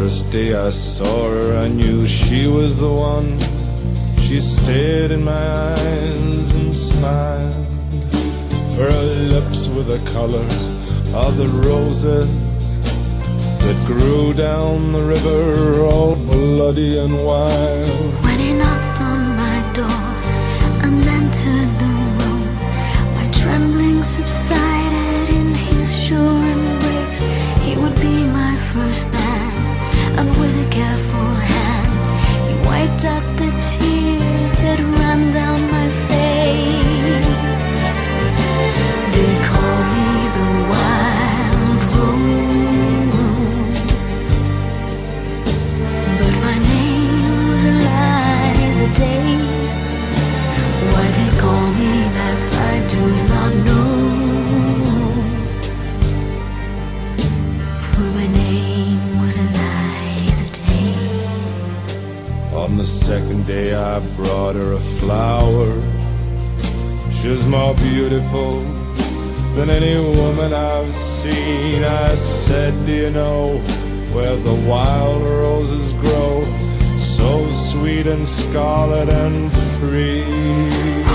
first day I saw her, I knew she was the one. She stared in my eyes and smiled, for her lips were the color of the roses that grew down the river, all bloody and wild. When he knocked on my door and entered the room, my trembling subsided in his sure embrace. He would be my first man, and with a careful hand he wiped out the tears that ran down my face. They call me the wild rose, but my name was Eliza Day. Why they call me that I do not know, for my name was Eliza Day. On the second day I brought her a flower. She was more beautiful than any woman I've seen. I said, do you know where the wild roses grow, so sweet and scarlet and free?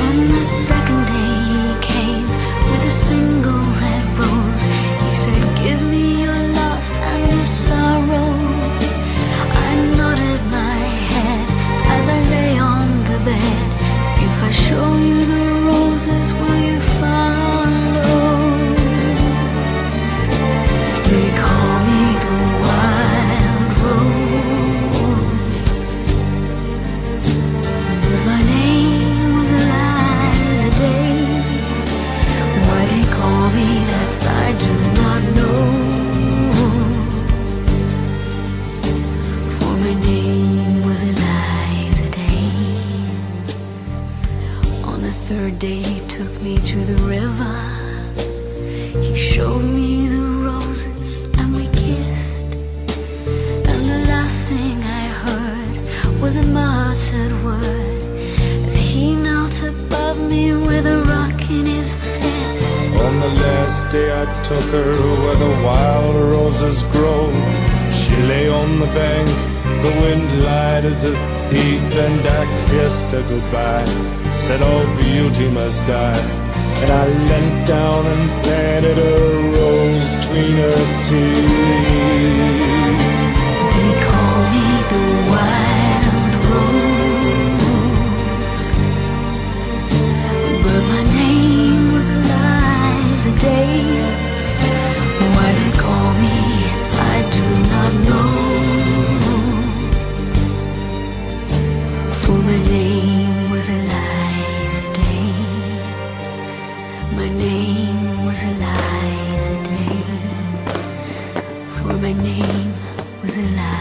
On the second day he came with a single red rose. He said, give me your loss and your sorrow. I nodded my head as I lay on the bed. If I show you the roses, will you follow? They call me the wild rose, but my name was Eliza Day. Why they call me that I do not know, for my name was Eliza Day. On the third day he took me to the river. He showed me the roses and we kissed, and the last thing I heard was a muttered word as he knelt above me with a rock in his fist. On the last day I took her where the wild roses grow. She lay on the bank, the wind lied as a thief, and I kissed her goodbye, said all beauty must die. And I leant down and planted a rose between her teeth. They call me the wild rose, but my name was Eliza Day. Why they call me it I do not know, for my name was Eliza Day. My name was Eliza Day, for my name was Eliza.